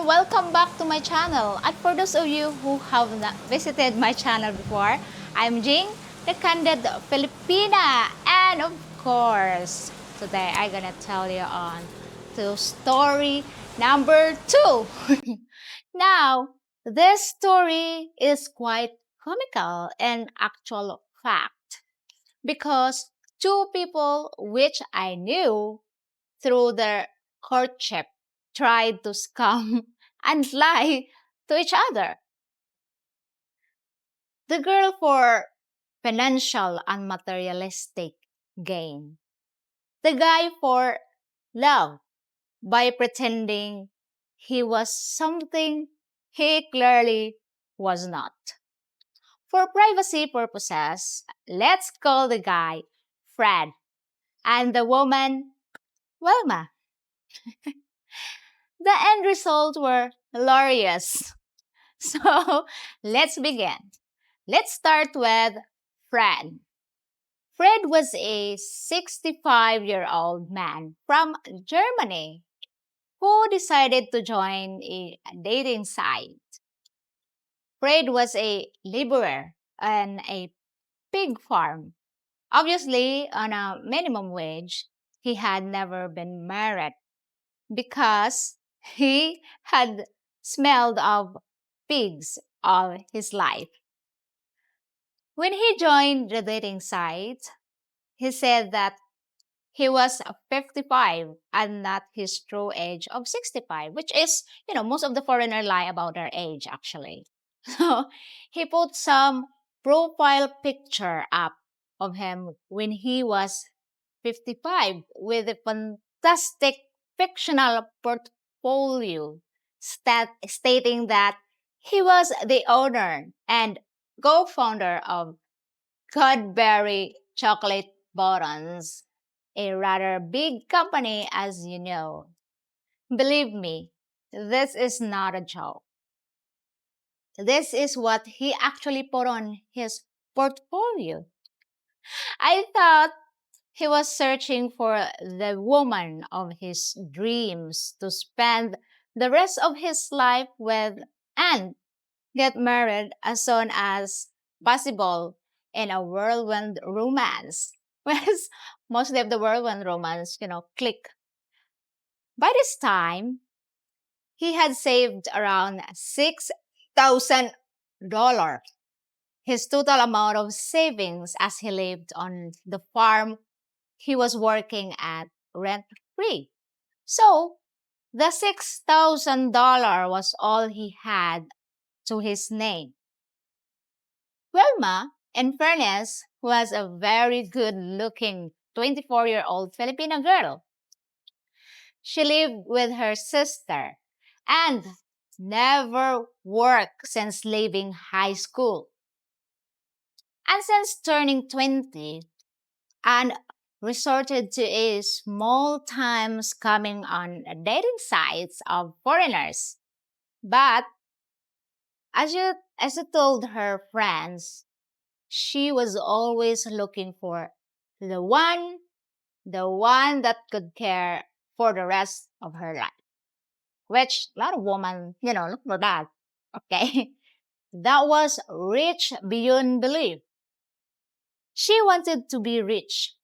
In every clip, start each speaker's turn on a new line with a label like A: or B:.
A: welcome back to my channel. And for those of you who have not visited my channel before, I'm Jing, the Candid Filipina. And of course, today I'm gonna tell you on to story number 2. Now, this story is quite comical and actual fact because two people which I knew through their courtship tried to scam and lie to each other. The girl for financial and materialistic gain. The guy for love by pretending he was something he clearly was not. For privacy purposes, let's call the guy Fred and the woman Wilma. The end results were hilarious. So let's begin. Let's start with Fred. Fred was a 65-year-old man from Germany who decided to join a dating site. Fred was a laborer on a pig farm. Obviously, on a minimum wage, he had never been married because he had smelled of pigs all his life. When he joined the dating site, he said that he was 55 and not his true age of 65, which is, most of the foreigner lie about their age actually. So he put some profile picture up of him when he was 55 with a fantastic fictional portfolio stating that he was the owner and co-founder of Cadbury Chocolate Buttons, a rather big company as you know. Believe me, this is not a joke. This is what he actually put on his portfolio. I thought he was searching for the woman of his dreams to spend the rest of his life with and get married as soon as possible in a whirlwind romance. Whereas mostly of the whirlwind romance, click. By this time, he had saved around $6,000. His total amount of savings as he lived on the farm he was working at rent free. So, the $6,000 was all he had to his name. Wilma, in fairness, was a very good looking 24-year-old Filipina girl. She lived with her sister and never worked since leaving high school. And since turning 20, and resorted to a small time scamming on dating sites of foreigners. But as you told her friends, she was always looking for the one, the one that could care for the rest of her life. Which a lot of women, look for that. Okay. That was rich beyond belief. She wanted to be rich.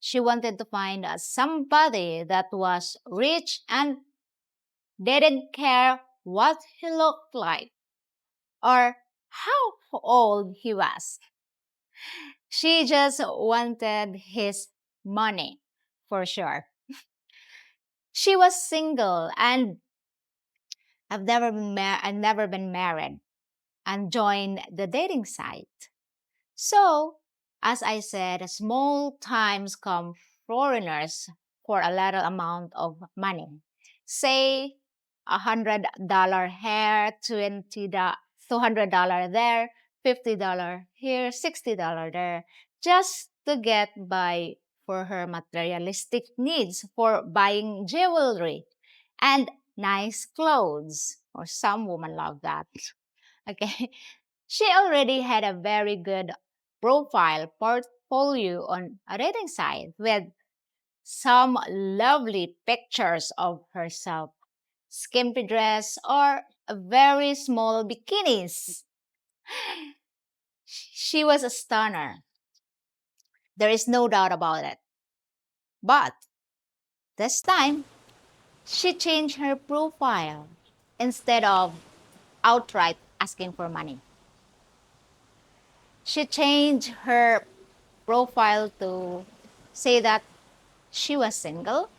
A: She wanted to find somebody that was rich and didn't care what he looked like or how old he was. She just wanted his money, for sure. She was single and I've never been married and joined the dating site. So, as I said, small times come foreigners for a little amount of money. Say $100 here, $200 there, $50 here, $60 there, just to get by for her materialistic needs for buying jewelry and nice clothes. Or some women love that. Okay. She already had a very good profile portfolio on a dating site with some lovely pictures of herself skimpy dress, or a very small bikinis. She was a stunner. There is no doubt about it. But this time, she changed her profile instead of outright asking for money. She changed her profile to say that she was single,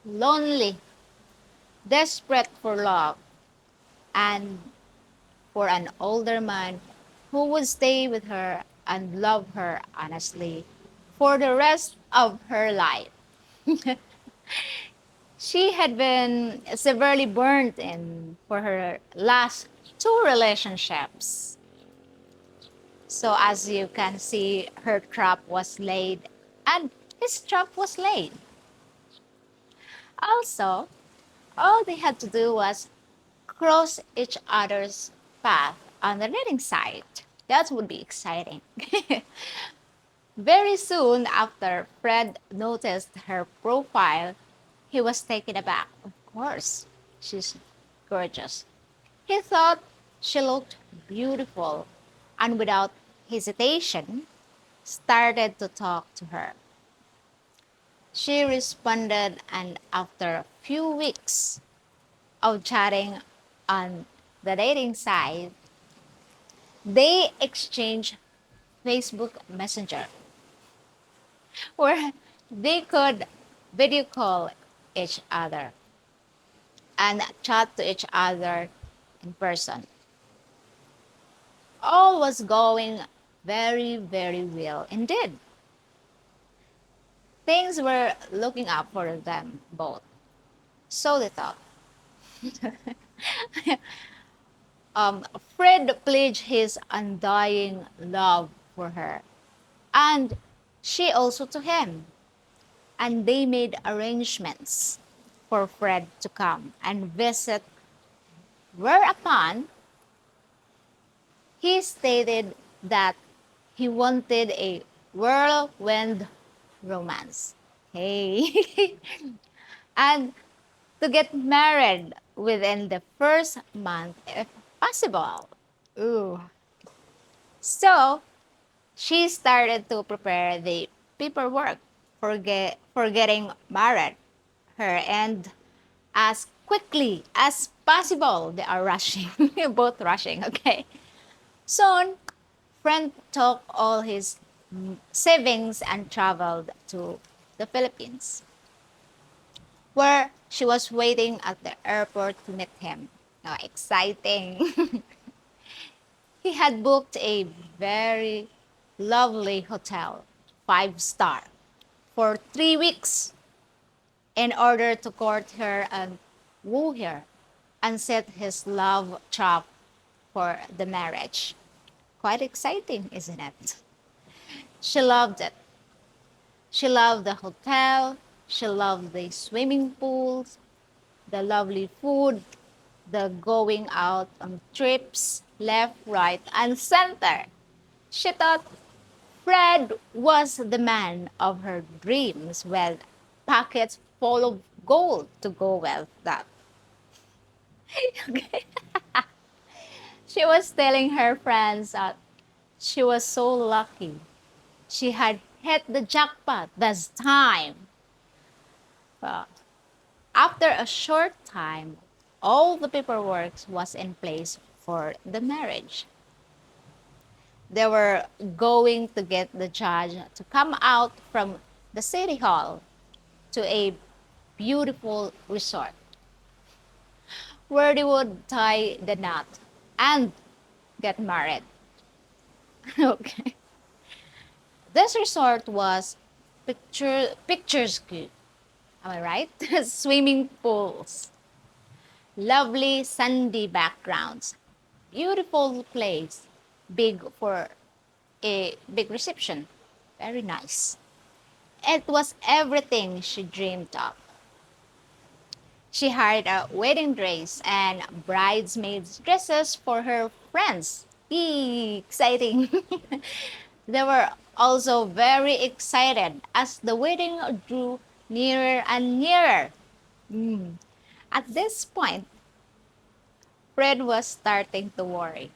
A: lonely, desperate for love, and for an older man who would stay with her and love her honestly for the rest of her life. She had been severely burnt in for her last two relationships. So, as you can see, her trap was laid and his trap was laid. Also, all they had to do was cross each other's path on the dating site. That would be exciting. Very soon after Fred noticed her profile, he was taken aback. Of course, she's gorgeous. He thought she looked beautiful and without hesitation started to talk to her. She responded, and after a few weeks of chatting on the dating site, they exchanged Facebook Messenger where they could video call each other and chat to each other in person. All was going very, very well indeed. Things were looking up for them both. So they thought. Fred pledged his undying love for her, and she also to him. And they made arrangements for Fred to come and visit, whereupon he stated that he wanted a whirlwind romance. Hey. And to get married within the first month if possible. Ooh. So she started to prepare the paperwork for getting married her, and as quickly as possible they are rushing. Both rushing, okay. Soon Friend took all his savings and traveled to the Philippines, where she was waiting at the airport to meet him. Oh, exciting. He had booked a very lovely hotel, 5-star, for 3 weeks in order to court her and woo her and set his love trap for the marriage. Quite exciting, isn't it? She loved it. She loved the hotel. She loved the swimming pools, the lovely food, the going out on trips, left, right, and center. She thought Fred was the man of her dreams with pockets full of gold to go with that. Okay. She was telling her friends that she was so lucky. She had hit the jackpot this time. Well, after a short time, all the paperwork was in place for the marriage. They were going to get the judge to come out from the city hall to a beautiful resort where they would tie the knot and get married. Okay. This resort was picturesque. Am I right? Swimming pools, lovely sandy backgrounds, beautiful place, big for a big reception. Very nice. It was everything she dreamed of. She hired a wedding dress and bridesmaids' dresses for her friends. Eee, exciting. They were also very excited as the wedding drew nearer and nearer. Mm. At this point, Fred was starting to worry.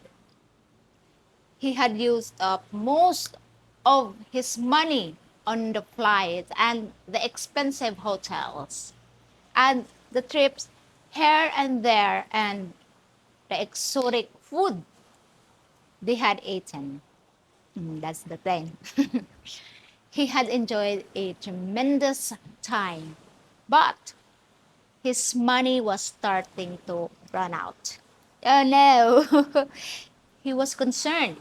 A: He had used up most of his money on the flights and the expensive hotels and the trips here and there and the exotic food they had eaten. That's the thing. He had enjoyed a tremendous time, but his money was starting to run out. Oh no! He was concerned.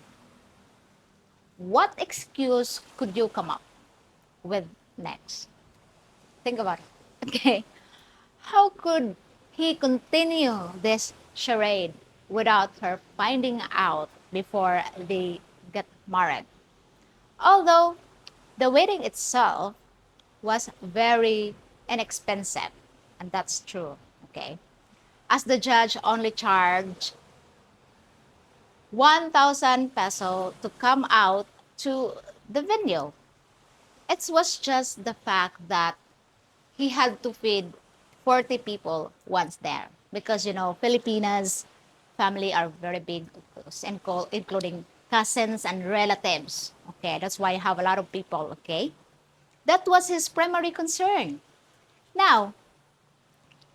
A: What excuse could you come up with next? Think about it. Okay. How could he continue this charade without her finding out before they get married? Although the wedding itself was very inexpensive, and that's true, okay? As the judge only charged 1,000 peso to come out to the venue. It was just the fact that he had to feed 40 people once there because Filipinas family are very big, including cousins and relatives. Okay, that's why I have a lot of people. Okay, that was his primary concern. Now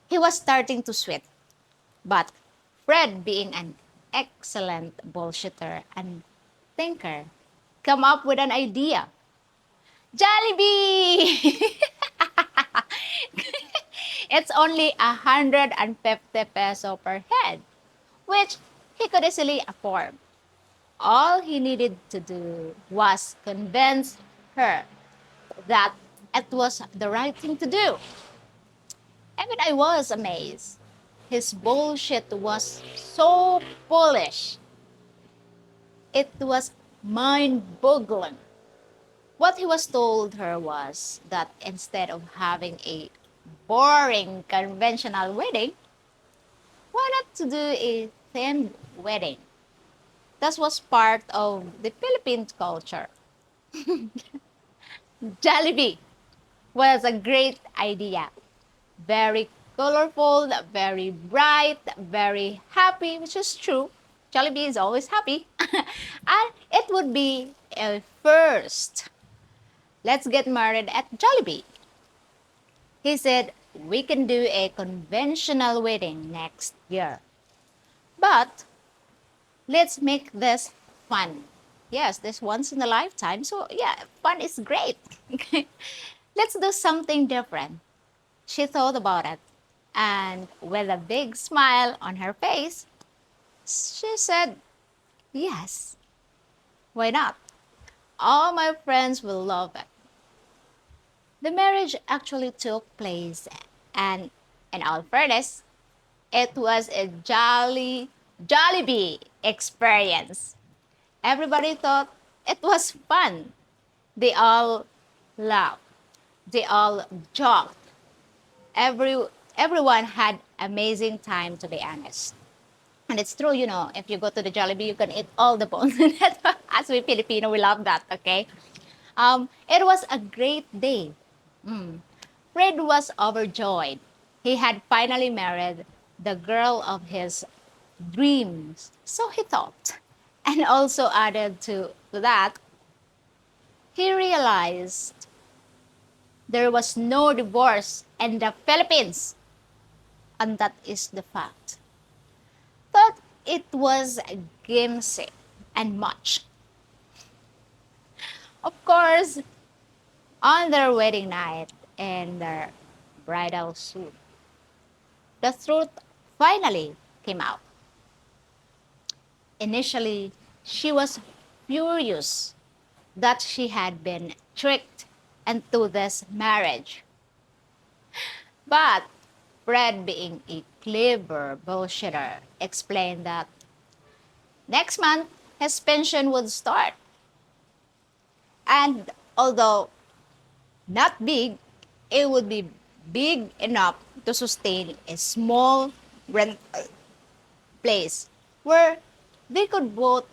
A: he was starting to sweat, but Fred, being an excellent bullshitter and thinker, come up with an idea. Jollibee! It's only 150 peso per head, which he could easily afford. All he needed to do was convince her that it was the right thing to do. Even I was amazed. His bullshit was so foolish. It was mind-boggling. What he was told her was that instead of having a boring conventional wedding, why not to do a themed wedding? That was part of the Philippine culture. Jollibee was a great idea. Very colorful, very bright, very happy, which is true. Jollibee is always happy. And it would be a first. Let's get married at Jollibee. He said, we can do a conventional wedding next year. But let's make this fun. Yes, this once in a lifetime. So yeah, fun is great. Let's do something different. She thought about it. And with a big smile on her face, she said, yes, why not? All my friends will love it. The marriage actually took place, and in all fairness, it was a Jollibee experience. Everybody thought it was fun. They all laughed. They all joked. Every, everyone had amazing time, to be honest. And it's true, if you go to the Jollibee, you can eat all the bones. As we Filipino, we love that, okay? It was a great day. Fred was overjoyed. He had finally married the girl of his dreams, so he thought. And also added to that, he realized there was no divorce in the Philippines. And that is the fact. Thought it was gimmick and much. Of course, on their wedding night in their bridal suit, the truth finally came out. Initially, she was furious that she had been tricked into this marriage. But Fred, being a clever bullshitter, explained that next month his pension would start. And although not big, it would be big enough to sustain a small rent place where they could both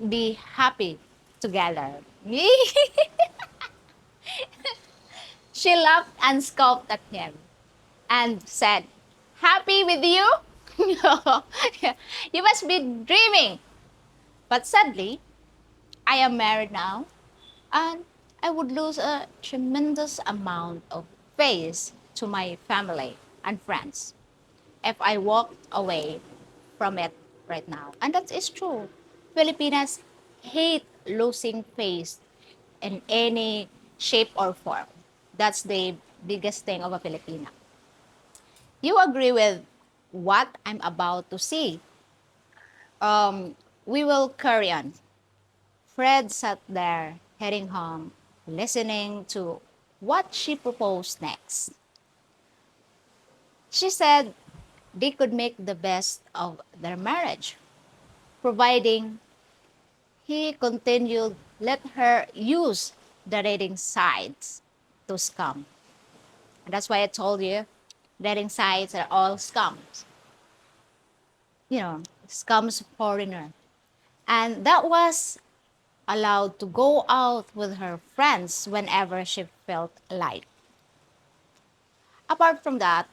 A: be happy together. She laughed and scoffed at him and said, happy with you? You must be dreaming. But sadly, I am married now, and I would lose a tremendous amount of face to my family and friends if I walked away from it right now. And that is true. Filipinas hate losing face in any shape or form. That's the biggest thing of a Filipina. You agree with what I'm about to say? We will carry on. Fred sat there, heading home, listening to what she proposed next. She said they could make the best of their marriage, providing he continued let her use the dating sites to scam. And that's why I told you dating sites are all scams. You know, scams foreigner. And that was allowed to go out with her friends whenever she felt like. Apart from that,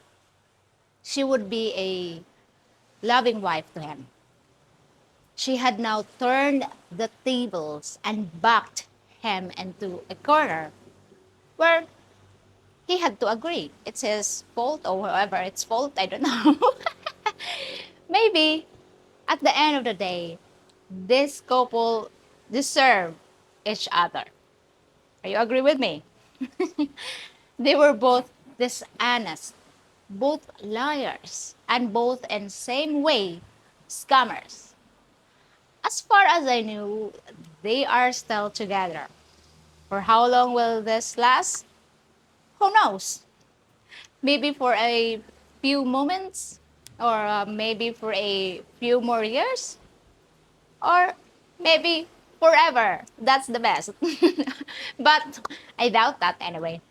A: she would be a loving wife to him. She had now turned the tables and backed him into a corner where he had to agree. It's his fault or whoever it's fault, I don't know. Maybe at the end of the day, this couple deserve each other. Are you agree with me? They were both dishonest, both liars, and both in same way scammers. As far as I knew, they are still together. For how long will this last? Who knows? Maybe for a few moments, or maybe for a few more years, or maybe forever. That's the best. But I doubt that anyway.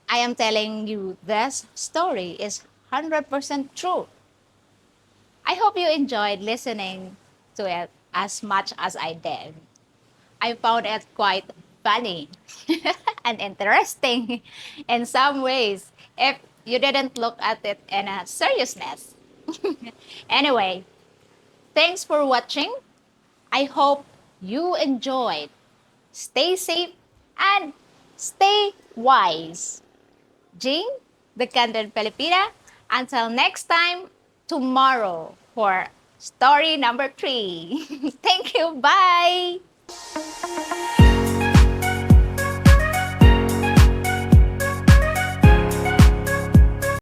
A: I am telling you this story is 100% true. I hope you enjoyed listening to it as much as I did. I found it quite funny and interesting in some ways if you didn't look at it in a seriousness. Anyway, thanks for watching. I hope you enjoyed. Stay safe and stay wise. Jing, the Candid Filipina. Until next time, tomorrow for story number 3. Thank you. Bye.